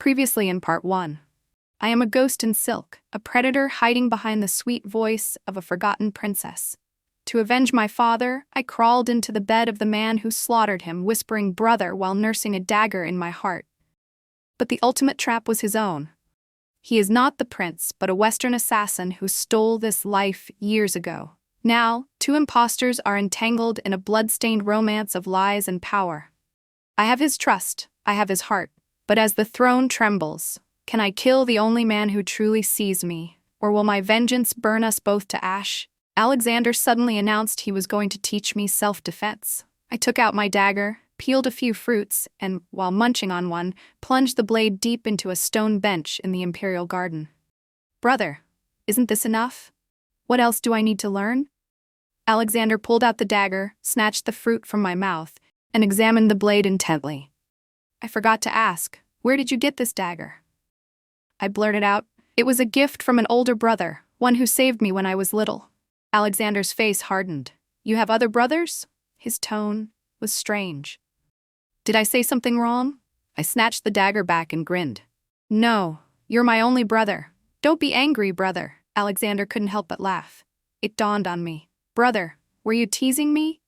Previously in part 1. I am a ghost in silk, a predator hiding behind the sweet voice of a forgotten princess. To avenge my father, I crawled into the bed of the man who slaughtered him, whispering brother while nursing a dagger in my heart. But the ultimate trap was his own. He is not the prince, but a Western assassin who stole this life years ago. Now, two imposters are entangled in a bloodstained romance of lies and power. I have his trust, I have his heart, but as the throne trembles, can I kill the only man who truly sees me, or will my vengeance burn us both to ash? Alexander suddenly announced he was going to teach me self-defense. I took out my dagger, peeled a few fruits, and, while munching on one, plunged the blade deep into a stone bench in the imperial garden. Brother, isn't this enough? What else do I need to learn? Alexander pulled out the dagger, snatched the fruit from my mouth, and examined the blade intently. I forgot to ask, where did you get this dagger? I blurted out, it was a gift from an older brother, one who saved me when I was little. Alexander's face hardened. You have other brothers? His tone was strange. Did I say something wrong? I snatched the dagger back and grinned. No, you're my only brother. Don't be angry, brother. Alexander couldn't help but laugh. It dawned on me. Brother, were you teasing me?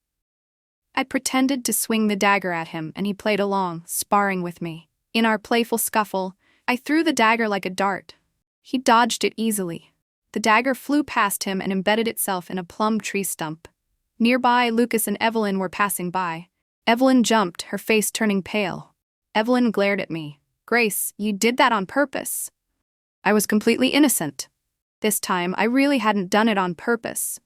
I pretended to swing the dagger at him, and he played along, sparring with me. In our playful scuffle, I threw the dagger like a dart. He dodged it easily. The dagger flew past him and embedded itself in a plum tree stump. Nearby, Lucas and Evelyn were passing by. Evelyn jumped, her face turning pale. Evelyn glared at me. Grace, you did that on purpose. I was completely innocent. This time, I really hadn't done it on purpose.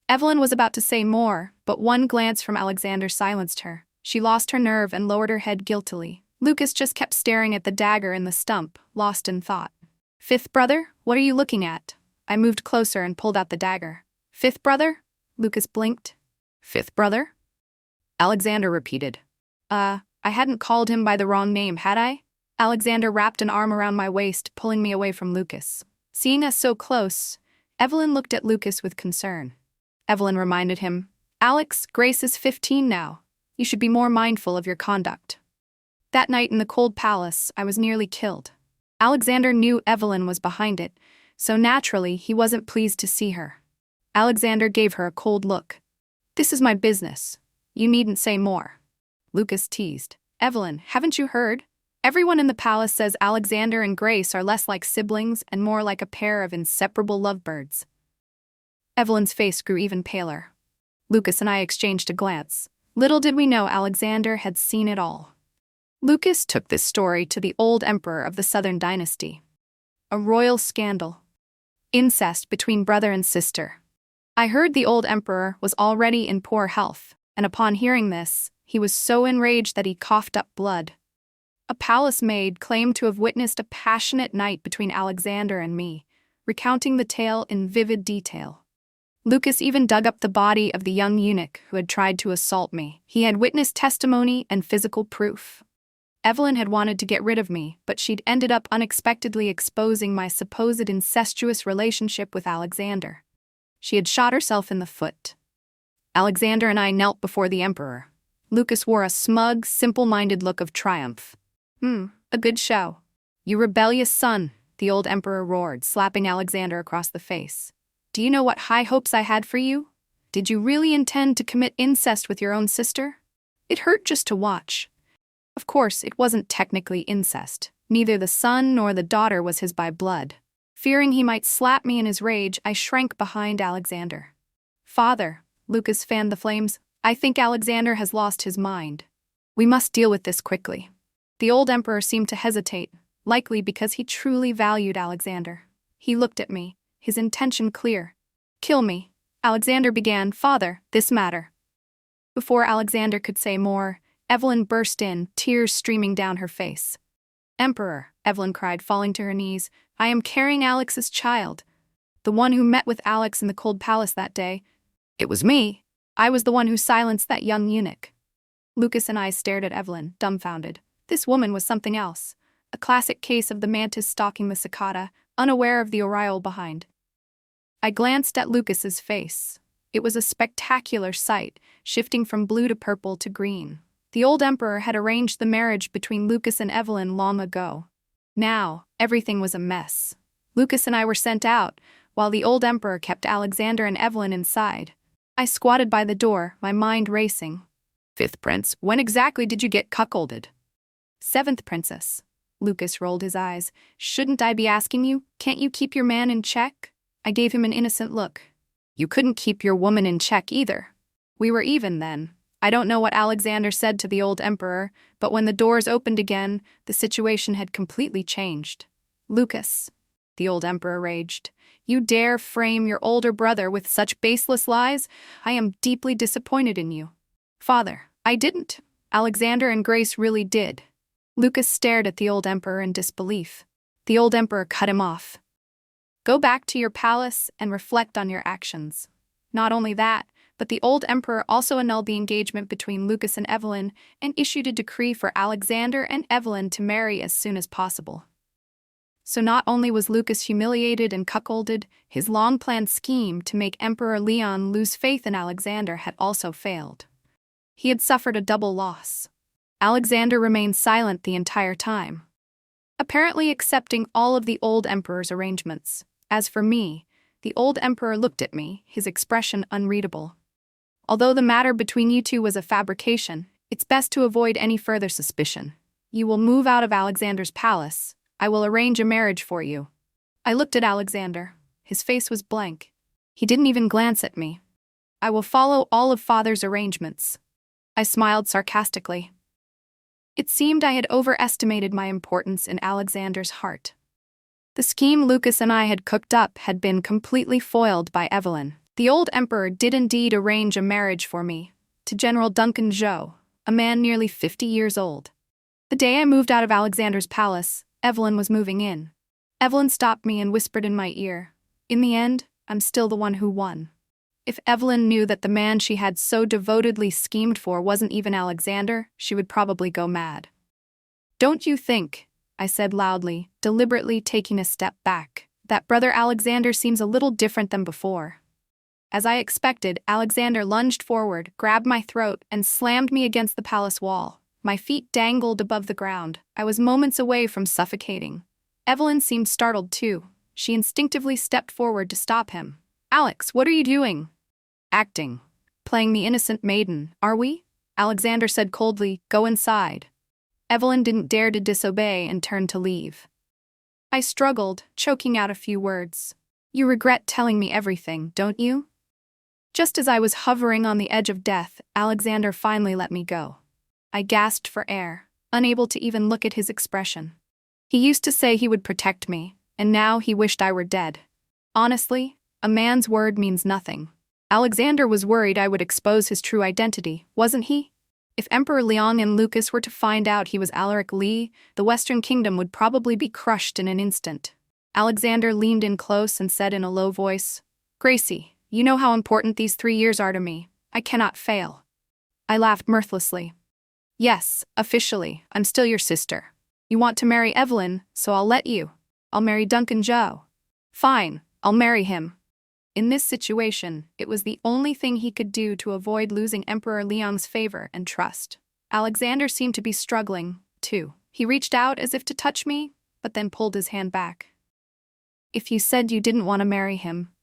Evelyn was about to say more, but one glance from Alexander silenced her. She lost her nerve and lowered her head guiltily. Lucas just kept staring at the dagger in the stump, lost in thought. Fifth brother, what are you looking at? I moved closer and pulled out the dagger. Fifth brother? Lucas blinked. Fifth brother? Alexander repeated. I hadn't called him by the wrong name, had I? Alexander wrapped an arm around my waist, pulling me away from Lucas. Seeing us so close, Evelyn looked at Lucas with concern. Evelyn reminded him, Alex, Grace is 15 now. You should be more mindful of your conduct. That night in the cold palace, I was nearly killed. Alexander knew Evelyn was behind it, so naturally he wasn't pleased to see her. Alexander gave her a cold look. This is my business. You needn't say more. Lucas teased. Evelyn, haven't you heard? Everyone in the palace says Alexander and Grace are less like siblings and more like a pair of inseparable lovebirds. Evelyn's face grew even paler. Lucas and I exchanged a glance. Little did we know Alexander had seen it all. Lucas took this story to the old emperor of the Southern dynasty. A royal scandal. Incest between brother and sister. I heard the old emperor was already in poor health, and upon hearing this, he was so enraged that he coughed up blood. A palace maid claimed to have witnessed a passionate night between Alexander and me, recounting the tale in vivid detail. Lucas even dug up the body of the young eunuch who had tried to assault me. He had witnessed testimony and physical proof. Evelyn had wanted to get rid of me, but she'd ended up unexpectedly exposing my supposed incestuous relationship with Alexander. She had shot herself in the foot. Alexander and I knelt before the emperor. Lucas wore a smug, simple-minded look of triumph. A good show. You rebellious son, the old emperor roared, slapping Alexander across the face. Do you know what high hopes I had for you? Did you really intend to commit incest with your own sister? It hurt just to watch. Of course, it wasn't technically incest. Neither the son nor the daughter was his by blood. Fearing he might slap me in his rage, I shrank behind Alexander. Father, Lucas fanned the flames, I think Alexander has lost his mind. We must deal with this quickly. The old emperor seemed to hesitate, likely because he truly valued Alexander. He looked at me, his intention clear. Kill me, Alexander began. Father, this matter. Before Alexander could say more, Evelyn burst in, tears streaming down her face. Emperor, Evelyn cried, falling to her knees, I am carrying Alex's child. The one who met with Alex in the cold palace that day. It was me. I was the one who silenced that young eunuch. Lucas and I stared at Evelyn, dumbfounded. This woman was something else. A classic case of the mantis stalking the cicada, unaware of the aureole behind. I glanced at Lucas's face. It was a spectacular sight, shifting from blue to purple to green. The old emperor had arranged the marriage between Lucas and Evelyn long ago. Now, everything was a mess. Lucas and I were sent out, while the old emperor kept Alexander and Evelyn inside. I squatted by the door, my mind racing. Fifth prince, when exactly did you get cuckolded? Seventh princess. Lucas rolled his eyes. Shouldn't I be asking you? Can't you keep your man in check? I gave him an innocent look. You couldn't keep your woman in check either. We were even then. I don't know what Alexander said to the old emperor, but when the doors opened again, the situation had completely changed. Lucas, the old emperor raged, you dare frame your older brother with such baseless lies? I am deeply disappointed in you. Father, I didn't. Alexander and Grace really did. Lucas stared at the old emperor in disbelief. The old emperor cut him off. Go back to your palace and reflect on your actions. Not only that, but the old emperor also annulled the engagement between Lucas and Evelyn and issued a decree for Alexander and Evelyn to marry as soon as possible. So not only was Lucas humiliated and cuckolded, his long-planned scheme to make Emperor Leon lose faith in Alexander had also failed. He had suffered a double loss. Alexander remained silent the entire time, apparently accepting all of the old emperor's arrangements. As for me, the old emperor looked at me, his expression unreadable. Although the matter between you two was a fabrication, it's best to avoid any further suspicion. You will move out of Alexander's palace. I will arrange a marriage for you. I looked at Alexander. His face was blank. He didn't even glance at me. I will follow all of father's arrangements. I smiled sarcastically. It seemed I had overestimated my importance in Alexander's heart. The scheme Lucas and I had cooked up had been completely foiled by Evelyn. The old emperor did indeed arrange a marriage for me, to General Duncan Zhou, a man nearly 50 years old. The day I moved out of Alexander's palace, Evelyn was moving in. Evelyn stopped me and whispered in my ear, in the end, I'm still the one who won. If Evelyn knew that the man she had so devotedly schemed for wasn't even Alexander, she would probably go mad. Don't you think, I said loudly, deliberately taking a step back, that brother Alexander seems a little different than before? As I expected, Alexander lunged forward, grabbed my throat, and slammed me against the palace wall. My feet dangled above the ground. I was moments away from suffocating. Evelyn seemed startled too. She instinctively stepped forward to stop him. Alex, what are you doing? Acting. Playing the innocent maiden, are we? Alexander said coldly, go inside. Evelyn didn't dare to disobey and turned to leave. I struggled, choking out a few words. You regret telling me everything, don't you? Just as I was hovering on the edge of death, Alexander finally let me go. I gasped for air, unable to even look at his expression. He used to say he would protect me, and now he wished I were dead. Honestly, a man's word means nothing. Alexander was worried I would expose his true identity, wasn't he? If Emperor Leon and Lucas were to find out he was Alaric Lee, the Western Kingdom would probably be crushed in an instant. Alexander leaned in close and said in a low voice, Gracie, you know how important these 3 years are to me. I cannot fail. I laughed mirthlessly. Yes, officially, I'm still your sister. You want to marry Evelyn, so I'll let you. I'll marry Duncan Zhou. Fine, I'll marry him. In this situation, it was the only thing he could do to avoid losing Emperor Leon's favor and trust. Alexander seemed to be struggling, too. He reached out as if to touch me, but then pulled his hand back. If you said you didn't want to marry him.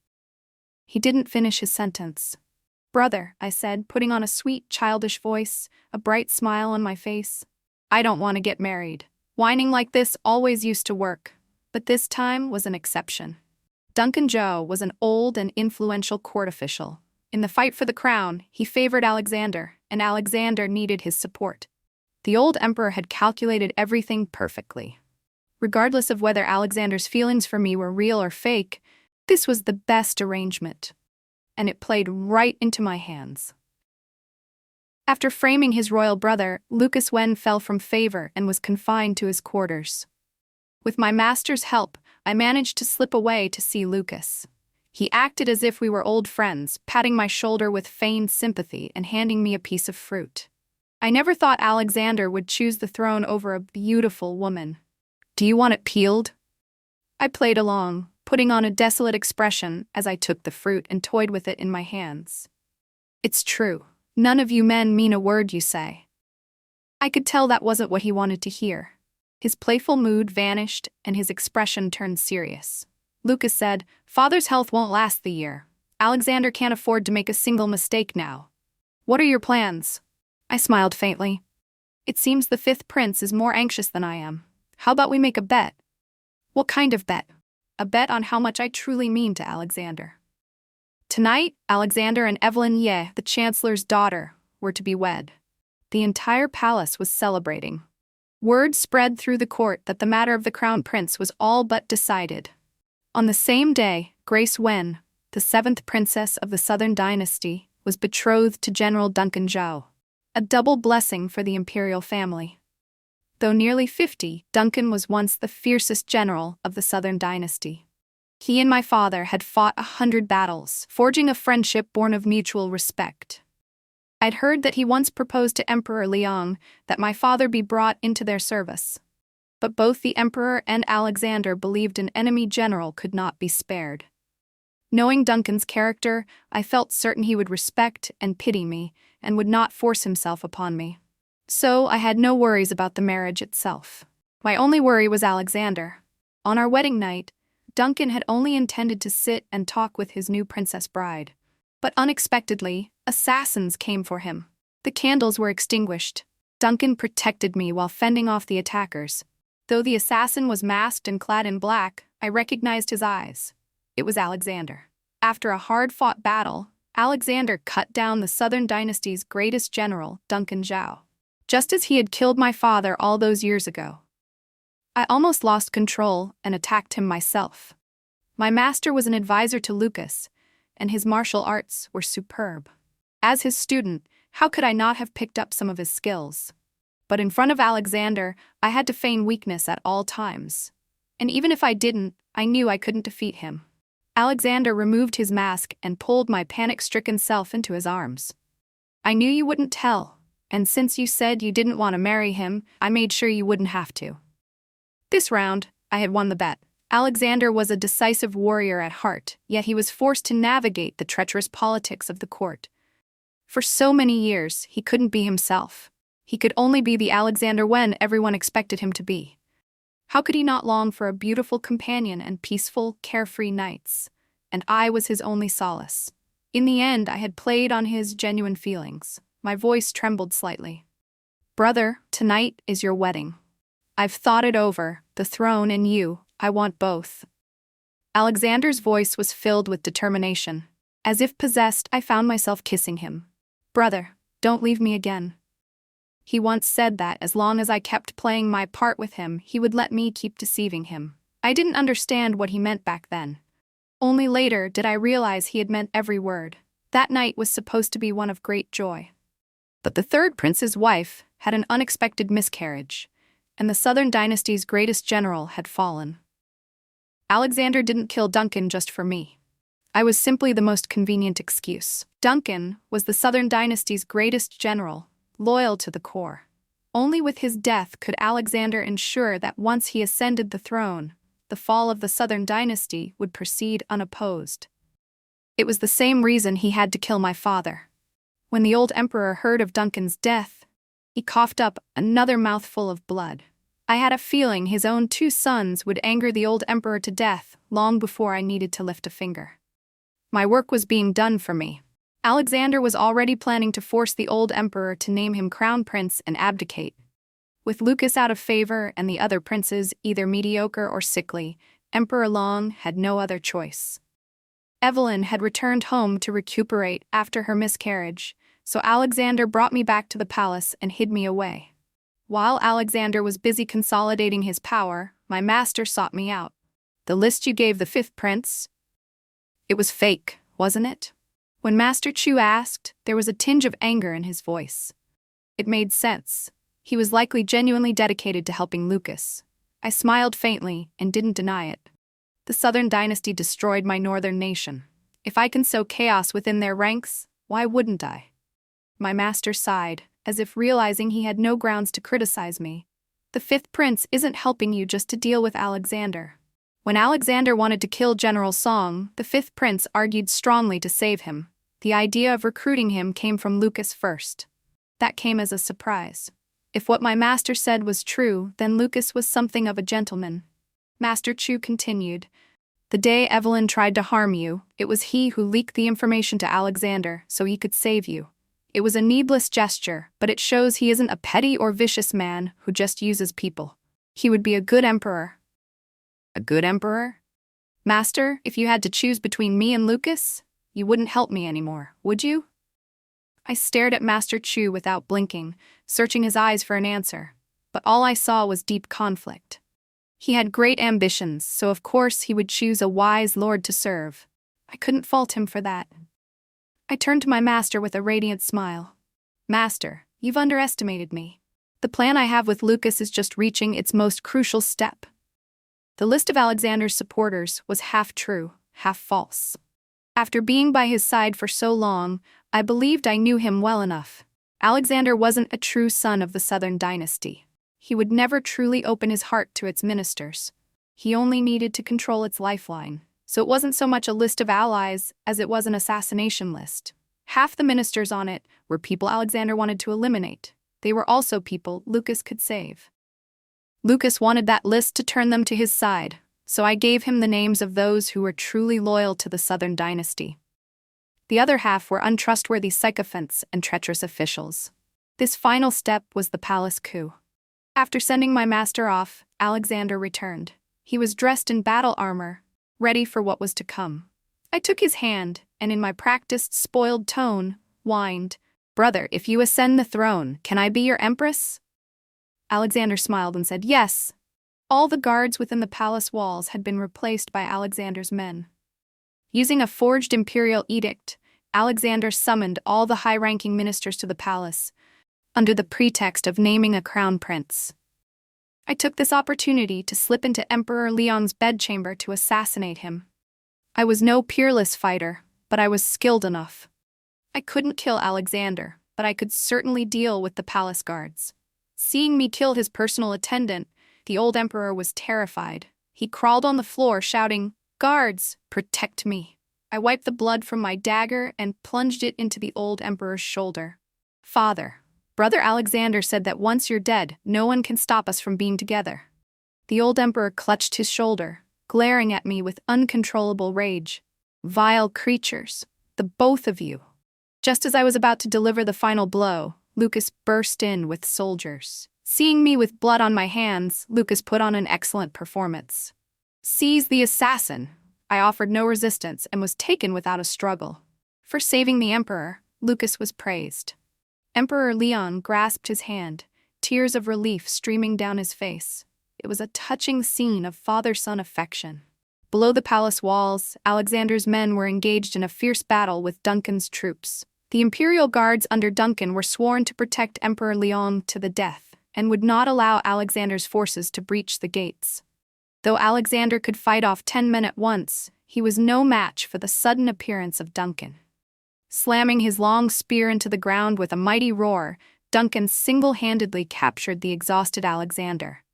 He didn't finish his sentence. Brother, I said, putting on a sweet, childish voice, a bright smile on my face. I don't want to get married. Whining like this always used to work, but this time was an exception. Duncan Zhou was an old and influential court official. In the fight for the crown, he favored Alexander, and Alexander needed his support. The old emperor had calculated everything perfectly. Regardless of whether Alexander's feelings for me were real or fake, this was the best arrangement. And it played right into my hands. After framing his royal brother, Lucas Wen fell from favor and was confined to his quarters. With my master's help, I managed to slip away to see Lucas. He acted as if we were old friends, patting my shoulder with feigned sympathy and handing me a piece of fruit. I never thought Alexander would choose the throne over a beautiful woman. Do you want it peeled? I played along, putting on a desolate expression as I took the fruit and toyed with it in my hands. It's true. None of you men mean a word you say. I could tell that wasn't what he wanted to hear. His playful mood vanished and his expression turned serious. Lucas said, "Father's health won't last the year. Alexander can't afford to make a single mistake now. What are your plans?" I smiled faintly. "It seems the fifth prince is more anxious than I am. How about we make a bet?" "What kind of bet?" "A bet on how much I truly mean to Alexander." Tonight, Alexander and Evelyn Ye, the chancellor's daughter, were to be wed. The entire palace was celebrating. Word spread through the court that the matter of the crown prince was all but decided. On the same day, Grace Wen, the seventh princess of the Southern Dynasty, was betrothed to General Duncan Zhao, a double blessing for the imperial family. Though nearly 50, Duncan was once the fiercest general of the Southern Dynasty. He and my father had fought 100 battles, forging a friendship born of mutual respect. I'd heard that he once proposed to Emperor Liang that my father be brought into their service. But both the emperor and Alexander believed an enemy general could not be spared. Knowing Duncan's character, I felt certain he would respect and pity me and would not force himself upon me. So I had no worries about the marriage itself. My only worry was Alexander. On our wedding night, Duncan had only intended to sit and talk with his new princess bride. But unexpectedly, assassins came for him. The candles were extinguished. Duncan protected me while fending off the attackers. Though the assassin was masked and clad in black, I recognized his eyes. It was Alexander. After a hard-fought battle, Alexander cut down the Southern Dynasty's greatest general, Duncan Zhao, just as he had killed my father all those years ago. I almost lost control and attacked him myself. My master was an advisor to Lucas, and his martial arts were superb. As his student, how could I not have picked up some of his skills? But in front of Alexander, I had to feign weakness at all times. And even if I didn't, I knew I couldn't defeat him. Alexander removed his mask and pulled my panic-stricken self into his arms. "I knew you wouldn't tell, and since you said you didn't want to marry him, I made sure you wouldn't have to." This round, I had won the bet. Alexander was a decisive warrior at heart, yet he was forced to navigate the treacherous politics of the court. For so many years, he couldn't be himself. He could only be the Alexander Wen everyone expected him to be. How could he not long for a beautiful companion and peaceful, carefree nights? And I was his only solace. In the end, I had played on his genuine feelings. My voice trembled slightly. "Brother, tonight is your wedding. I've thought it over, the throne and you, I want both." Alexander's voice was filled with determination. As if possessed, I found myself kissing him. "Brother, don't leave me again." He once said that as long as I kept playing my part with him, he would let me keep deceiving him. I didn't understand what he meant back then. Only later did I realize he had meant every word. That night was supposed to be one of great joy. But the third prince's wife had an unexpected miscarriage, and the Southern Dynasty's greatest general had fallen. Alexander didn't kill Duncan just for me. I was simply the most convenient excuse. Duncan was the Southern Dynasty's greatest general, loyal to the core. Only with his death could Alexander ensure that once he ascended the throne, the fall of the Southern Dynasty would proceed unopposed. It was the same reason he had to kill my father. When the old emperor heard of Duncan's death, he coughed up another mouthful of blood. I had a feeling his own 2 sons would anger the old emperor to death long before I needed to lift a finger. My work was being done for me. Alexander was already planning to force the old emperor to name him crown prince and abdicate. With Lucas out of favor and the other princes either mediocre or sickly, Emperor Long had no other choice. Evelyn had returned home to recuperate after her miscarriage, so Alexander brought me back to the palace and hid me away. While Alexander was busy consolidating his power, my master sought me out. "The list you gave the fifth prince? It was fake, wasn't it?" When Master Chu asked, there was a tinge of anger in his voice. It made sense. He was likely genuinely dedicated to helping Lucas. I smiled faintly and didn't deny it. The Southern Dynasty destroyed my northern nation. If I can sow chaos within their ranks, why wouldn't I? My master sighed, as if realizing he had no grounds to criticize me. "The fifth prince isn't helping you just to deal with Alexander." When Alexander wanted to kill General Song, the fifth prince argued strongly to save him. The idea of recruiting him came from Lucas first. That came as a surprise. If what my master said was true, then Lucas was something of a gentleman. Master Chu continued, "The day Evelyn tried to harm you, it was he who leaked the information to Alexander so he could save you. It was a needless gesture, but it shows he isn't a petty or vicious man who just uses people. He would be a good emperor." A good emperor? Master, if you had to choose between me and Lucas, you wouldn't help me anymore, would you? I stared at Master Chu without blinking, searching his eyes for an answer, but all I saw was deep conflict. He had great ambitions, so of course he would choose a wise lord to serve. I couldn't fault him for that. I turned to my master with a radiant smile. "Master, you've underestimated me. The plan I have with Lucas is just reaching its most crucial step." The list of Alexander's supporters was half true, half false. After being by his side for so long, I believed I knew him well enough. Alexander wasn't a true son of the Southern dynasty. He would never truly open his heart to its ministers. He only needed to control its lifeline, so it wasn't so much a list of allies as it was an assassination list. Half the ministers on it were people Alexander wanted to eliminate. They were also people Lucas could save. Lucas wanted that list to turn them to his side, so I gave him the names of those who were truly loyal to the Southern dynasty. The other half were untrustworthy sycophants and treacherous officials. This final step was the palace coup. After sending my master off, Alexander returned. He was dressed in battle armor, ready for what was to come. I took his hand, and in my practiced, spoiled tone, whined, "Brother, if you ascend the throne, can I be your empress?" Alexander smiled and said, "Yes." All the guards within the palace walls had been replaced by Alexander's men. Using a forged imperial edict, Alexander summoned all the high-ranking ministers to the palace, under the pretext of naming a crown prince. I took this opportunity to slip into Emperor Leon's bedchamber to assassinate him. I was no peerless fighter, but I was skilled enough. I couldn't kill Alexander, but I could certainly deal with the palace guards. Seeing me kill his personal attendant, the old emperor was terrified. He crawled on the floor, shouting, "Guards, protect me." I wiped the blood from my dagger and plunged it into the old emperor's shoulder. "Father, Brother Alexander said that once you're dead, no one can stop us from being together." The old emperor clutched his shoulder, glaring at me with uncontrollable rage. "Vile creatures, the both of you." Just as I was about to deliver the final blow, Lucas burst in with soldiers. Seeing me with blood on my hands, Lucas put on an excellent performance. "Seize the assassin!" I offered no resistance and was taken without a struggle. For saving the emperor, Lucas was praised. Emperor Leon grasped his hand, tears of relief streaming down his face. It was a touching scene of father-son affection. Below the palace walls, Alexander's men were engaged in a fierce battle with Duncan's troops. The imperial guards under Duncan were sworn to protect Emperor Leon to the death and would not allow Alexander's forces to breach the gates. Though Alexander could fight off 10 men at once, he was no match for the sudden appearance of Duncan. Slamming his long spear into the ground with a mighty roar, Duncan single-handedly captured the exhausted Alexander.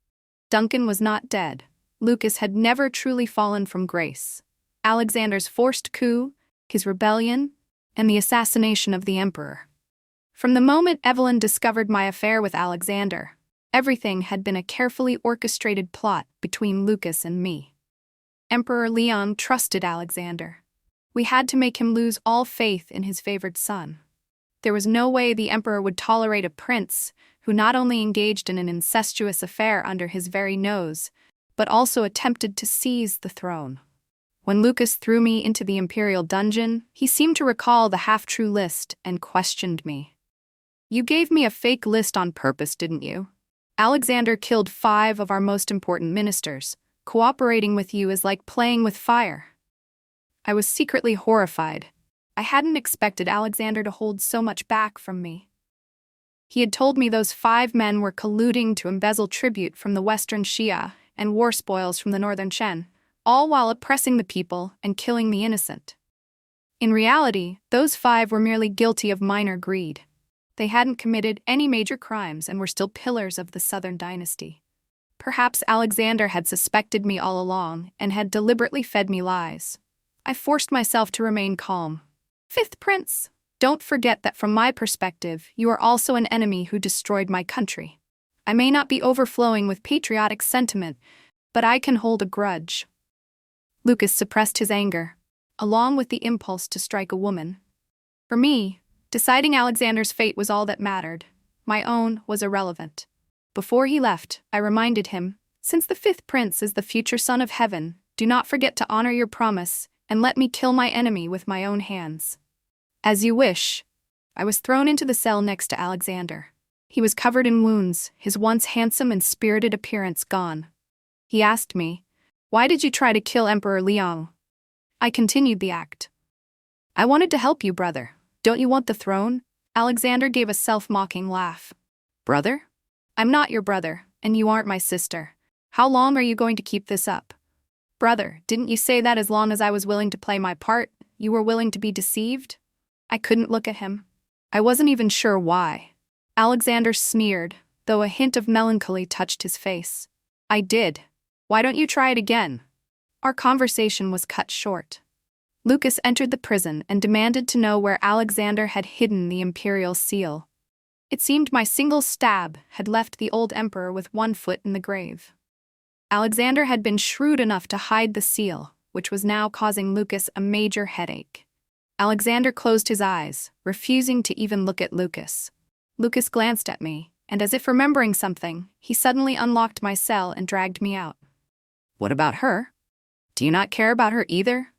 Duncan was not dead. Lucas had never truly fallen from grace. Alexander's forced coup, his rebellion, and the assassination of the emperor. From the moment Evelyn discovered my affair with Alexander, everything had been a carefully orchestrated plot between Lucas and me. Emperor Leon trusted Alexander. We had to make him lose all faith in his favored son. There was no way the emperor would tolerate a prince who not only engaged in an incestuous affair under his very nose, but also attempted to seize the throne. When Lucas threw me into the imperial dungeon, he seemed to recall the half-true list and questioned me. "You gave me a fake list on purpose, didn't you? Alexander killed 5 of our most important ministers. Cooperating with you is like playing with fire." I was secretly horrified. I hadn't expected Alexander to hold so much back from me. He had told me those 5 men were colluding to embezzle tribute from the western Xia and war spoils from the northern Shen, all while oppressing the people and killing the innocent. In reality, those 5 were merely guilty of minor greed. They hadn't committed any major crimes and were still pillars of the Southern dynasty. Perhaps Alexander had suspected me all along and had deliberately fed me lies. I forced myself to remain calm. "Fifth Prince, don't forget that from my perspective, you are also an enemy who destroyed my country. I may not be overflowing with patriotic sentiment, but I can hold a grudge. Lucas suppressed his anger, along with the impulse to strike a woman. For me, deciding Alexander's fate was all that mattered. My own was irrelevant. Before he left, I reminded him, since the fifth prince is the future son of heaven, do not forget to honor your promise, and let me kill my enemy with my own hands. As you wish. I was thrown into the cell next to Alexander. He was covered in wounds, his once handsome and spirited appearance gone. He asked me, "Why did you try to kill Emperor Liang?" I continued the act. "I wanted to help you, brother. Don't you want the throne?" Alexander gave a self-mocking laugh. "Brother? I'm not your brother, and you aren't my sister. How long are you going to keep this up?" "Brother, didn't you say that as long as I was willing to play my part, you were willing to be deceived?" I couldn't look at him. I wasn't even sure why. Alexander sneered, though a hint of melancholy touched his face. "I did. Why don't you try it again?" Our conversation was cut short. Lucas entered the prison and demanded to know where Alexander had hidden the imperial seal. It seemed my single stab had left the old emperor with one foot in the grave. Alexander had been shrewd enough to hide the seal, which was now causing Lucas a major headache. Alexander closed his eyes, refusing to even look at Lucas. Lucas glanced at me, and as if remembering something, he suddenly unlocked my cell and dragged me out. "What about her? Do you not care about her either?"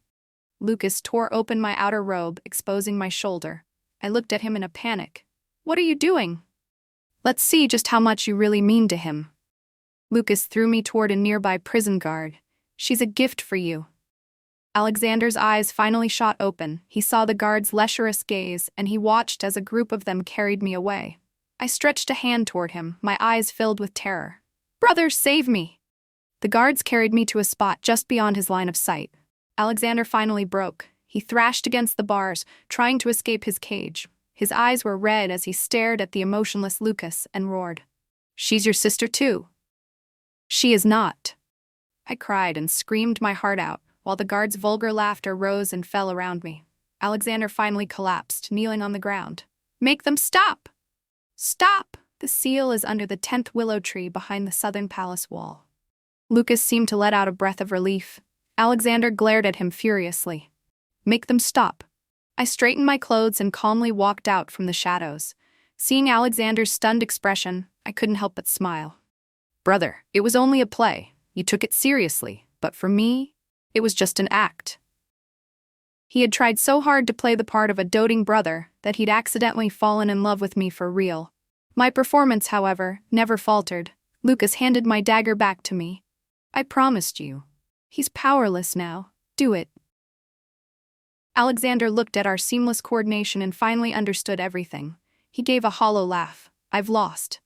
Lucas tore open my outer robe, exposing my shoulder. I looked at him in a panic. "What are you doing?" "Let's see just how much you really mean to him." Lucas threw me toward a nearby prison guard. "She's a gift for you." Alexander's eyes finally shot open. He saw the guard's lecherous gaze, and he watched as a group of them carried me away. I stretched a hand toward him, my eyes filled with terror. "Brother, save me!" The guards carried me to a spot just beyond his line of sight. Alexander finally broke. He thrashed against the bars, trying to escape his cage. His eyes were red as he stared at the emotionless Lucas and roared, "She's your sister too." "She is not." I cried and screamed my heart out, while the guard's vulgar laughter rose and fell around me. Alexander finally collapsed, kneeling on the ground. "Make them stop! Stop! The seal is under the 10th willow tree behind the southern palace wall." Lucas seemed to let out a breath of relief. Alexander glared at him furiously. "Make them stop." I straightened my clothes and calmly walked out from the shadows. Seeing Alexander's stunned expression, I couldn't help but smile. "Brother, it was only a play. You took it seriously, but for me, it was just an act." He had tried so hard to play the part of a doting brother that he'd accidentally fallen in love with me for real. My performance, however, never faltered. Lucas handed my dagger back to me. "I promised you. He's powerless now. Do it." Alexander looked at our seamless coordination and finally understood everything. He gave a hollow laugh. "I've lost."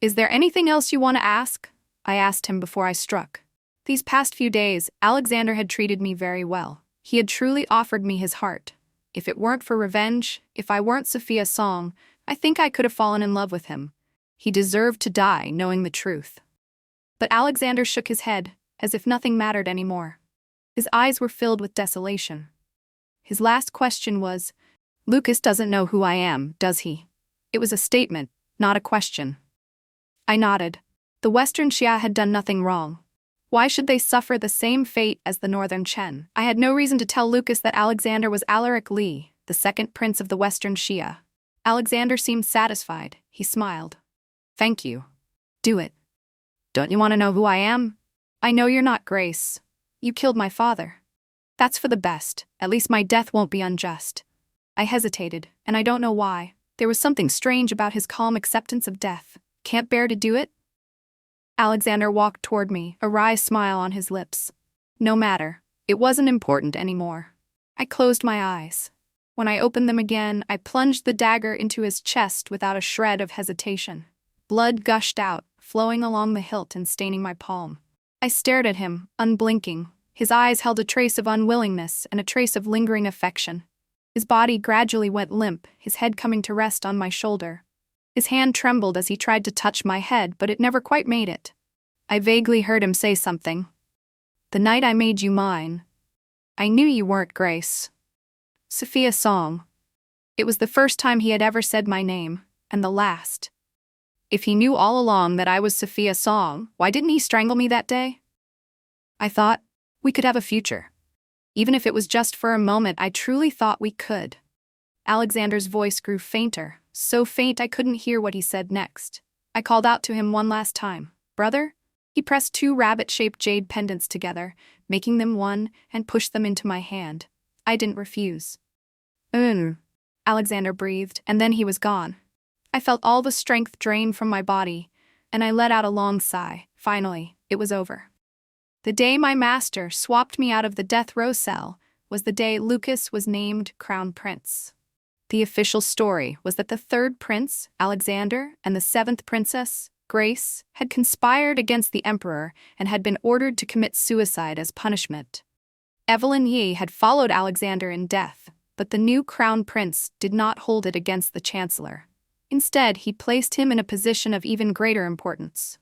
"Is there anything else you want to ask?" I asked him before I struck. These past few days, Alexander had treated me very well. He had truly offered me his heart. If it weren't for revenge, if I weren't Sophia Song, I think I could have fallen in love with him. He deserved to die knowing the truth. But Alexander shook his head, as if nothing mattered anymore. His eyes were filled with desolation. His last question was, "Lucas doesn't know who I am, does he?" It was a statement, not a question. I nodded. The Western Xia had done nothing wrong. Why should they suffer the same fate as the Northern Chen? I had no reason to tell Lucas that Alexander was Alaric Li, the second prince of the Western Xia. Alexander seemed satisfied. He smiled. "Thank you. Do it. Don't you want to know who I am? I know you're not Grace. You killed my father. That's for the best. At least my death won't be unjust." I hesitated, and I don't know why. There was something strange about his calm acceptance of death. "Can't bear to do it?" Alexander walked toward me, a wry smile on his lips. No matter. It wasn't important anymore. I closed my eyes. When I opened them again, I plunged the dagger into his chest without a shred of hesitation. Blood gushed out, flowing along the hilt and staining my palm. I stared at him, unblinking. His eyes held a trace of unwillingness and a trace of lingering affection. His body gradually went limp, his head coming to rest on my shoulder. His hand trembled as he tried to touch my head, but it never quite made it. I vaguely heard him say something. "The night I made you mine. I knew you weren't Grace." Sophia Song. It was the first time he had ever said my name, and the last. If he knew all along that I was Sophia Song, why didn't he strangle me that day? I thought, we could have a future. Even if it was just for a moment, I truly thought we could. Alexander's voice grew fainter, so faint I couldn't hear what he said next. I called out to him one last time. Brother? He pressed 2 rabbit-shaped jade pendants together, making them one, and pushed them into my hand. I didn't refuse. Alexander breathed, and then he was gone. I felt all the strength drain from my body, and I let out a long sigh. Finally, it was over. The day my master swapped me out of the death row cell was the day Lucas was named Crown Prince. The official story was that the 3rd prince, Alexander, and the 7th princess, Grace, had conspired against the emperor and had been ordered to commit suicide as punishment. Evelyn Yi had followed Alexander in death, but the new crown prince did not hold it against the chancellor. Instead, he placed him in a position of even greater importance.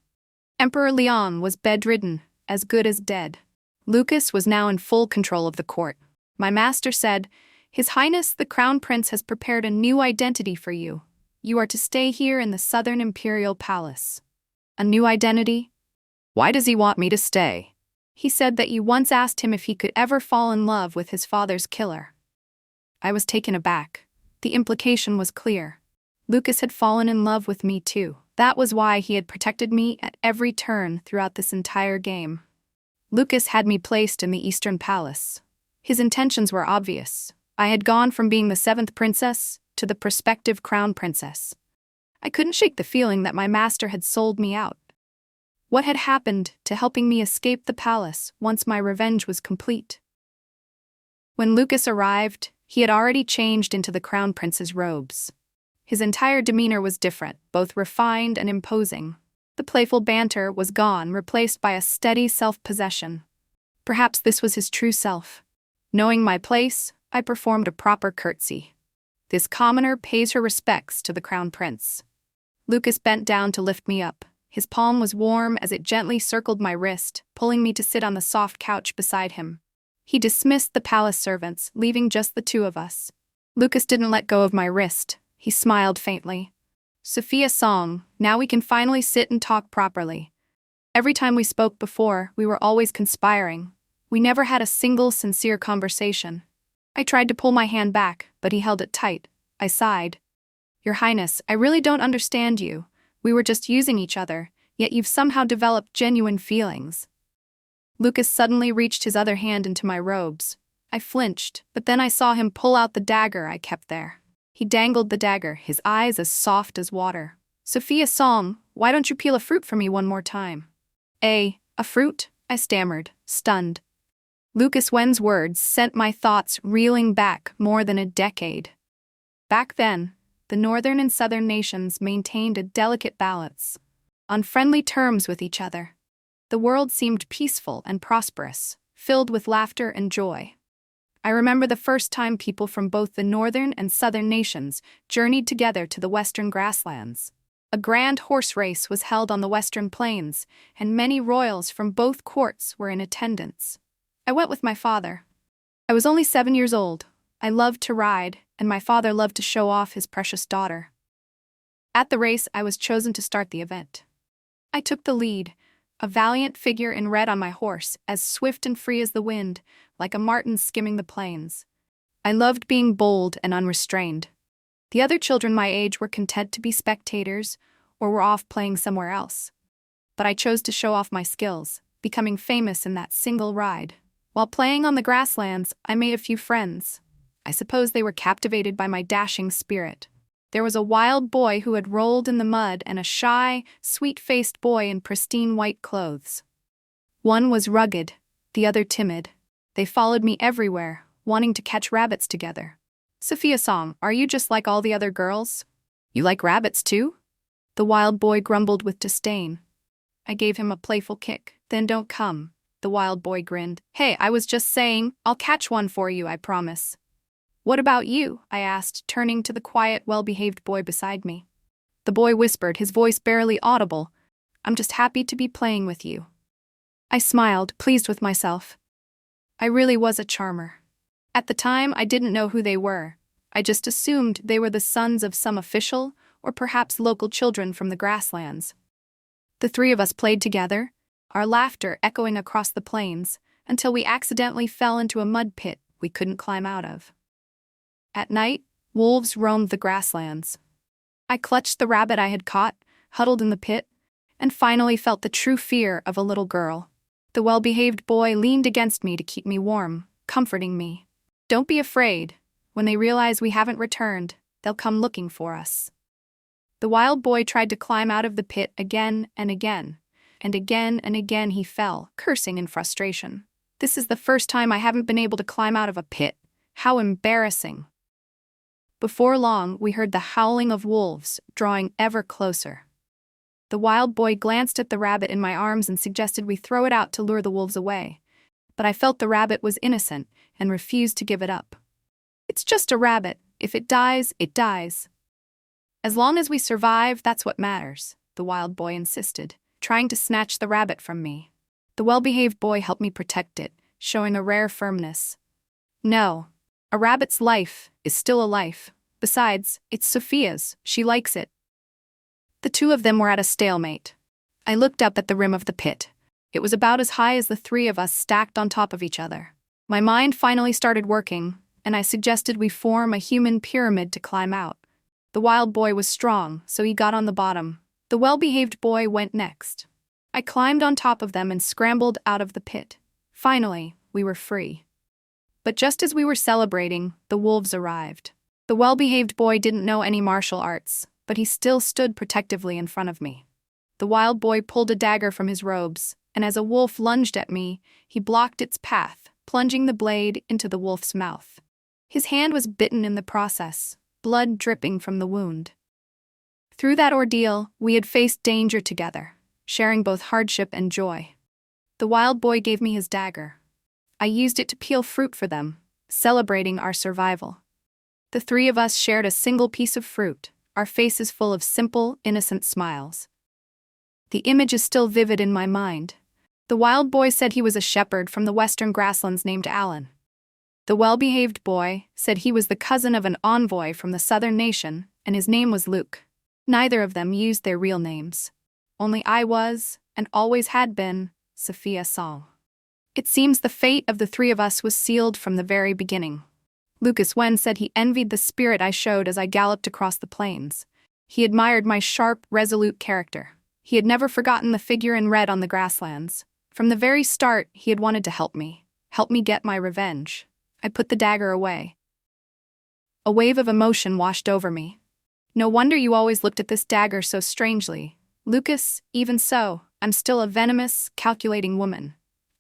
Emperor Leon was bedridden, as good as dead. Lucas was now in full control of the court. My master said, "His Highness the Crown Prince has prepared a new identity for you. You are to stay here in the Southern Imperial Palace." A new identity? Why does he want me to stay? He said that you once asked him if he could ever fall in love with his father's killer. I was taken aback. The implication was clear. Lucas had fallen in love with me too. That was why he had protected me at every turn throughout this entire game. Lucas had me placed in the Eastern Palace. His intentions were obvious. I had gone from being the 7th princess to the prospective crown princess. I couldn't shake the feeling that my master had sold me out. What had happened to helping me escape the palace once my revenge was complete? When Lucas arrived, he had already changed into the crown prince's robes. His entire demeanor was different, both refined and imposing. The playful banter was gone, replaced by a steady self-possession. Perhaps this was his true self. Knowing my place, I performed a proper curtsy. This commoner pays her respects to the crown prince. Lucas bent down to lift me up. His palm was warm as it gently circled my wrist, pulling me to sit on the soft couch beside him. He dismissed the palace servants, leaving just the 2 of us. Lucas didn't let go of my wrist. He smiled faintly. "Sophia Song, now we can finally sit and talk properly. Every time we spoke before, we were always conspiring. We never had a single sincere conversation." I tried to pull my hand back, but he held it tight. I sighed. "Your Highness, I really don't understand you. We were just using each other, yet you've somehow developed genuine feelings." Lucas suddenly reached his other hand into my robes. I flinched, but then I saw him pull out the dagger I kept there. He dangled the dagger, his eyes as soft as water. "Sophia Song, why don't you peel a fruit for me one more time?" A fruit?" I stammered, stunned. Lucas Wen's words sent my thoughts reeling back more than a decade. Back then, the northern and southern nations maintained a delicate balance, on friendly terms with each other. The world seemed peaceful and prosperous, filled with laughter and joy. I remember the first time people from both the northern and southern nations journeyed together to the western grasslands. A grand horse race was held on the western plains, and many royals from both courts were in attendance. I went with my father. I was only 7 years old. I loved to ride, and my father loved to show off his precious daughter. At the race, I was chosen to start the event. I took the lead, a valiant figure in red on my horse, as swift and free as the wind, like a marten skimming the plains. I loved being bold and unrestrained. The other children my age were content to be spectators or were off playing somewhere else. But I chose to show off my skills, becoming famous in that single ride. While playing on the grasslands, I made a few friends. I suppose they were captivated by my dashing spirit. There was a wild boy who had rolled in the mud and a shy, sweet-faced boy in pristine white clothes. One was rugged, the other timid. They followed me everywhere, wanting to catch rabbits together. "Sophia Song, are you just like all the other girls? You like rabbits too?" The wild boy grumbled with disdain. I gave him a playful kick. "Then don't come." The wild boy grinned. "Hey, I was just saying, I'll catch one for you, I promise." "What about you?" I asked, turning to the quiet, well-behaved boy beside me. The boy whispered, his voice barely audible, "I'm just happy to be playing with you." I smiled, pleased with myself. I really was a charmer. At the time, I didn't know who they were. I just assumed they were the sons of some official or perhaps local children from the grasslands. The three of us played together, our laughter echoing across the plains, until we accidentally fell into a mud pit we couldn't climb out of. At night, wolves roamed the grasslands. I clutched the rabbit I had caught, huddled in the pit, and finally felt the true fear of a little girl. The well-behaved boy leaned against me to keep me warm, comforting me. "Don't be afraid. When they realize we haven't returned, they'll come looking for us." The wild boy tried to climb out of the pit again and again, and again and again he fell, cursing in frustration. "This is the first time I haven't been able to climb out of a pit. How embarrassing." Before long, we heard the howling of wolves, drawing ever closer. The wild boy glanced at the rabbit in my arms and suggested we throw it out to lure the wolves away. But I felt the rabbit was innocent and refused to give it up. "It's just a rabbit. If it dies, it dies. As long as we survive, that's what matters," the wild boy insisted, trying to snatch the rabbit from me. The well-behaved boy helped me protect it, showing a rare firmness. "No. A rabbit's life is still a life. Besides, it's Sophia's. She likes it." The two of them were at a stalemate. I looked up at the rim of the pit. It was about as high as the three of us stacked on top of each other. My mind finally started working, and I suggested we form a human pyramid to climb out. The wild boy was strong, so he got on the bottom. The well-behaved boy went next. I climbed on top of them and scrambled out of the pit. Finally, we were free. But just as we were celebrating, the wolves arrived. The well-behaved boy didn't know any martial arts, but he still stood protectively in front of me. The wild boy pulled a dagger from his robes, and as a wolf lunged at me, he blocked its path, plunging the blade into the wolf's mouth. His hand was bitten in the process, blood dripping from the wound. Through that ordeal, we had faced danger together, sharing both hardship and joy. The wild boy gave me his dagger. I used it to peel fruit for them, celebrating our survival. The three of us shared a single piece of fruit, our faces full of simple, innocent smiles. The image is still vivid in my mind. The wild boy said he was a shepherd from the western grasslands named Alan. The well-behaved boy said he was the cousin of an envoy from the southern nation, and his name was Luke. Neither of them used their real names. Only I was, and always had been, Sophia Song. It seems the fate of the three of us was sealed from the very beginning. Lucas Wen said he envied the spirit I showed as I galloped across the plains. He admired my sharp, resolute character. He had never forgotten the figure in red on the grasslands. From the very start, he had wanted to help me get my revenge. I put the dagger away. A wave of emotion washed over me. "No wonder you always looked at this dagger so strangely. Lucas, even so, I'm still a venomous, calculating woman.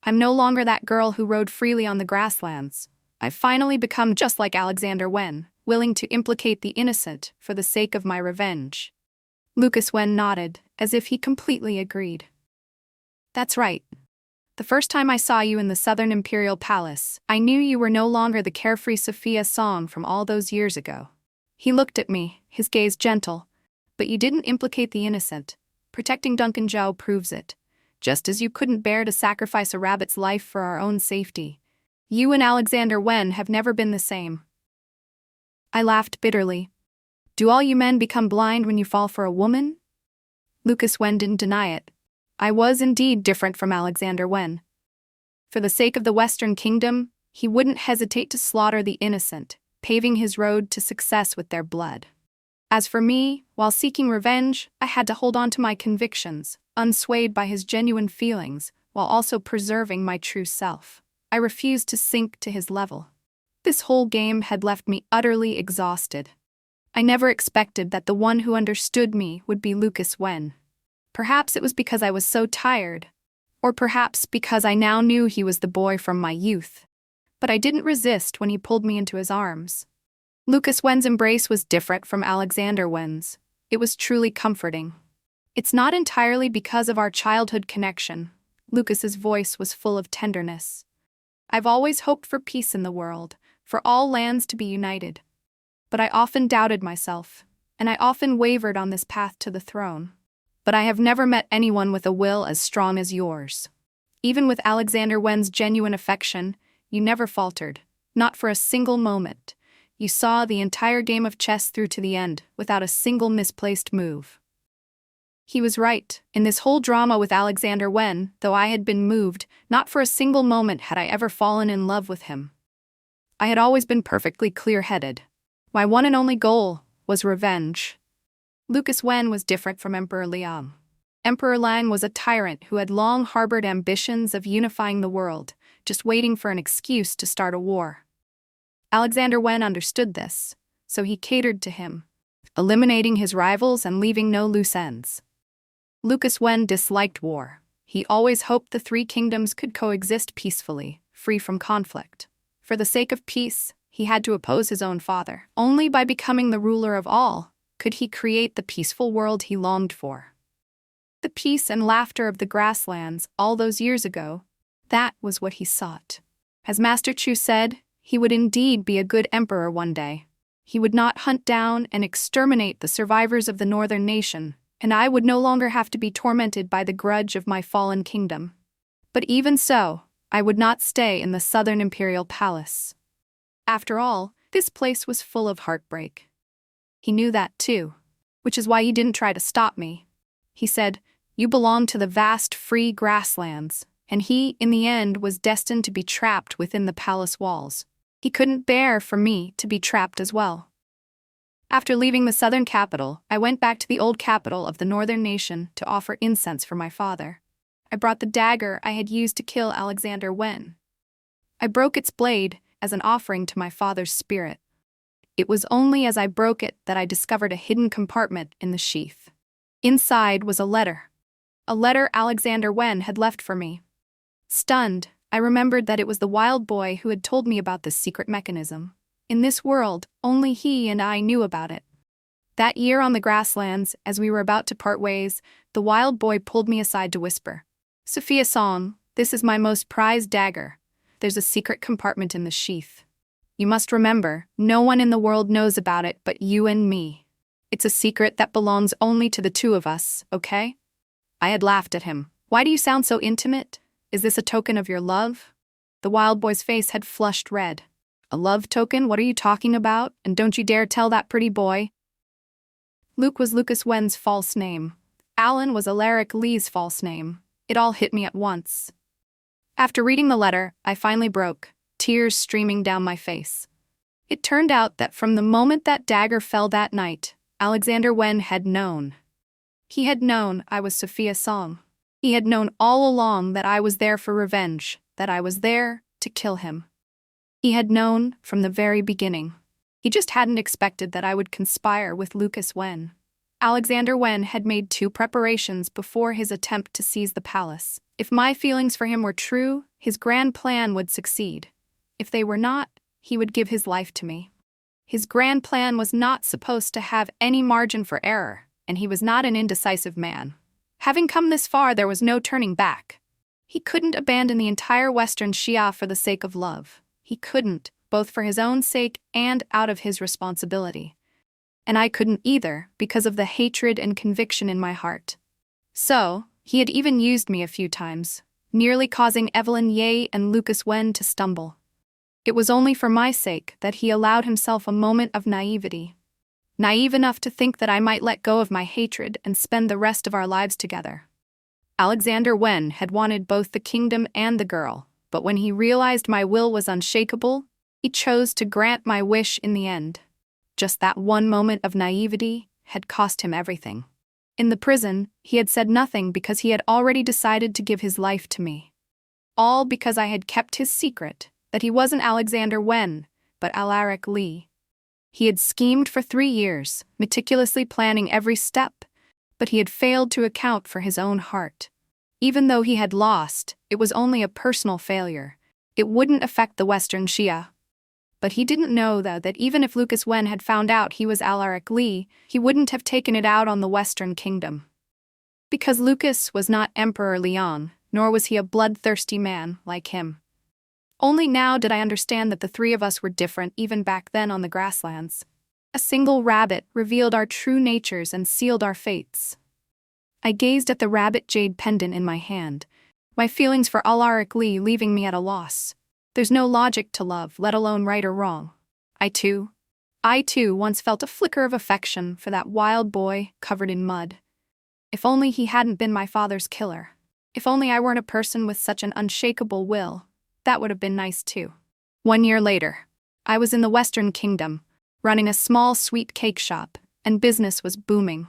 I'm no longer that girl who rode freely on the grasslands. I've finally become just like Alexander Wen, willing to implicate the innocent for the sake of my revenge." Lucas Wen nodded, as if he completely agreed. "That's right. The first time I saw you in the Southern Imperial Palace, I knew you were no longer the carefree Sophia Song from all those years ago." He looked at me, his gaze gentle. "But you didn't implicate the innocent. Protecting Duncan Zhao proves it. Just as you couldn't bear to sacrifice a rabbit's life for our own safety. You and Alexander Wen have never been the same." I laughed bitterly. "Do all you men become blind when you fall for a woman?" Lucas Wen didn't deny it. I was indeed different from Alexander Wen. For the sake of the Western Kingdom, he wouldn't hesitate to slaughter the innocent, paving his road to success with their blood. As for me, while seeking revenge, I had to hold on to my convictions, unswayed by his genuine feelings, while also preserving my true self. I refused to sink to his level. This whole game had left me utterly exhausted. I never expected that the one who understood me would be Lucas Wen. Perhaps it was because I was so tired, or perhaps because I now knew he was the boy from my youth. But I didn't resist when he pulled me into his arms. Lucas Wen's embrace was different from Alexander Wen's. It was truly comforting. "It's not entirely because of our childhood connection." Lucas's voice was full of tenderness. "I've always hoped for peace in the world, for all lands to be united. But I often doubted myself, and I often wavered on this path to the throne. But I have never met anyone with a will as strong as yours. Even with Alexander Wen's genuine affection, you never faltered, not for a single moment. you saw the entire game of chess through to the end, without a single misplaced move. He was right. In this whole drama with Alexander Wen, though I had been moved, not for a single moment had I ever fallen in love with him. I had always been perfectly clear-headed. My one and only goal was revenge. Lucas Wen was different from Emperor Liang. Emperor Liang was a tyrant who had long harbored ambitions of unifying the world, just waiting for an excuse to start a war. Alexander Wen understood this, so he catered to him, eliminating his rivals and leaving no loose ends. Lucas Wen disliked war. He always hoped the three kingdoms could coexist peacefully, free from conflict. For the sake of peace, he had to oppose his own father. Only by becoming the ruler of all could he create the peaceful world he longed for. The peace and laughter of the grasslands all those years ago, that was what he sought. As Master Chu said, he would indeed be a good emperor one day. He would not hunt down and exterminate the survivors of the northern nation, and I would no longer have to be tormented by the grudge of my fallen kingdom. But even so, I would not stay in the southern imperial palace. After all, this place was full of heartbreak. He knew that too, which is why he didn't try to stop me. He said, "You belong to the vast free grasslands," and he, in the end, was destined to be trapped within the palace walls. He couldn't bear for me to be trapped as well. After leaving the southern capital, I went back to the old capital of the northern nation to offer incense for my father. I brought the dagger I had used to kill Alexander Wen. I broke its blade as an offering to my father's spirit. It was only as I broke it that I discovered a hidden compartment in the sheath. Inside was a letter Alexander Wen had left for me. Stunned, I remembered that it was the wild boy who had told me about this secret mechanism. In this world, only he and I knew about it. That year on the grasslands, as we were about to part ways, the wild boy pulled me aside to whisper, "Sophia Song, this is my most prized dagger. There's a secret compartment in the sheath. You must remember, no one in the world knows about it but you and me. It's a secret that belongs only to the two of us, okay?" I had laughed at him. "Why do you sound so intimate? Is this a token of your love?" The wild boy's face had flushed red. "A love token? What are you talking about? And don't you dare tell that pretty boy." Luke was Lucas Wen's false name. Alan was Alaric Lee's false name. It all hit me at once. After reading the letter, I finally broke, tears streaming down my face. It turned out that from the moment that dagger fell that night, Alexander Wen had known. He had known I was Sophia Song. He had known all along that I was there for revenge, that I was there to kill him. He had known from the very beginning. He just hadn't expected that I would conspire with Lucas Wen. Alexander Wen had made 2 preparations before his attempt to seize the palace. If my feelings for him were true, his grand plan would succeed. If they were not, he would give his life to me. His grand plan was not supposed to have any margin for error, and he was not an indecisive man. Having come this far, there was no turning back. He couldn't abandon the entire Western Xia for the sake of love. He couldn't, both for his own sake and out of his responsibility. And I couldn't either, because of the hatred and conviction in my heart. So, he had even used me a few times, nearly causing Evelyn Ye and Lucas Wen to stumble. It was only for my sake that he allowed himself a moment of naivety. Naive enough to think that I might let go of my hatred and spend the rest of our lives together. Alexander Wen had wanted both the kingdom and the girl, but when he realized my will was unshakable, he chose to grant my wish in the end. Just that one moment of naivety had cost him everything. In the prison, he had said nothing because he had already decided to give his life to me. All because I had kept his secret, that he wasn't Alexander Wen, but Alaric Lee. He had schemed for 3 years, meticulously planning every step, but he had failed to account for his own heart. Even though he had lost, it was only a personal failure. It wouldn't affect the Western Xia. But he didn't know, though, that even if Lucas Wen had found out he was Alaric Lee, he wouldn't have taken it out on the Western Kingdom. Because Lucas was not Emperor Liang, nor was he a bloodthirsty man like him. Only now did I understand that the 3 of us were different even back then on the grasslands. A single rabbit revealed our true natures and sealed our fates. I gazed at the rabbit jade pendant in my hand, my feelings for Alaric Lee leaving me at a loss. There's no logic to love, let alone right or wrong. I too I too once felt a flicker of affection for that wild boy covered in mud. If only he hadn't been my father's killer. If only I weren't a person with such an unshakable will, that would have been nice too. 1 year later, I was in the Western Kingdom, running a small sweet cake shop, and business was booming.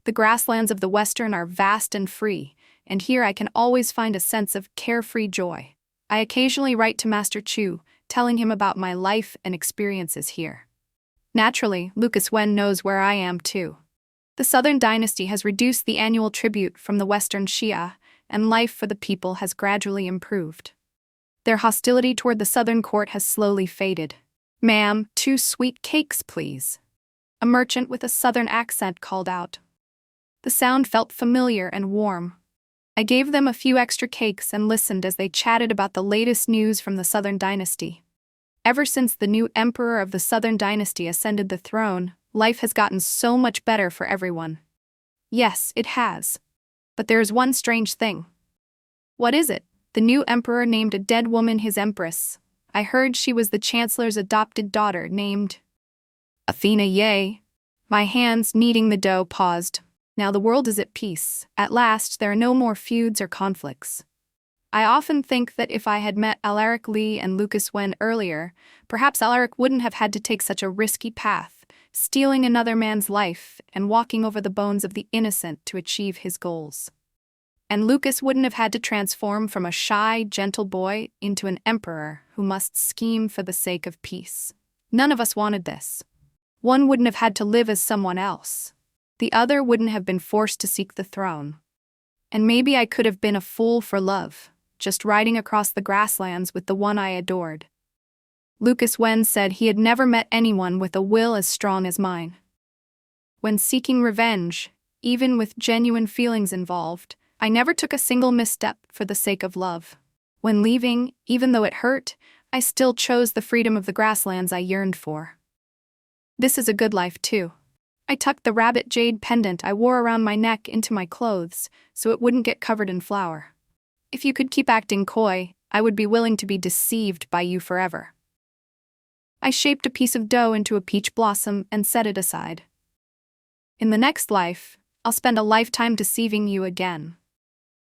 The grasslands of the Western are vast and free, and here I can always find a sense of carefree joy. I occasionally write to Master Chu, telling him about my life and experiences here. Naturally, Lucas Wen knows where I am too. The Southern Dynasty has reduced the annual tribute from the Western Shia, and life for the people has gradually improved. Their hostility toward the Southern court has slowly faded. "Ma'am, 2 sweet cakes, please," a merchant with a Southern accent called out. The sound felt familiar and warm. I gave them a few extra cakes and listened as they chatted about the latest news from the Southern Dynasty. Ever since the new emperor of the Southern Dynasty ascended the throne, life has gotten so much better for everyone. Yes, it has. But there is one strange thing. What is it? The new emperor named a dead woman his empress. I heard she was the chancellor's adopted daughter named Athena. Yay. My hands, kneading the dough, paused. Now the world is at peace. At last, there are no more feuds or conflicts. I often think that if I had met Alaric Lee and Lucas Wen earlier, perhaps Alaric wouldn't have had to take such a risky path, stealing another man's life and walking over the bones of the innocent to achieve his goals. And Lucas wouldn't have had to transform from a shy, gentle boy into an emperor who must scheme for the sake of peace. None of us wanted this. One wouldn't have had to live as someone else. The other wouldn't have been forced to seek the throne. And maybe I could have been a fool for love, just riding across the grasslands with the one I adored. Lucas Wen said he had never met anyone with a will as strong as mine. When seeking revenge, even with genuine feelings involved, I never took a single misstep for the sake of love. When leaving, even though it hurt, I still chose the freedom of the grasslands I yearned for. This is a good life too. I tucked the rabbit jade pendant I wore around my neck into my clothes so it wouldn't get covered in flour. If you could keep acting coy, I would be willing to be deceived by you forever. I shaped a piece of dough into a peach blossom and set it aside. In the next life, I'll spend a lifetime deceiving you again.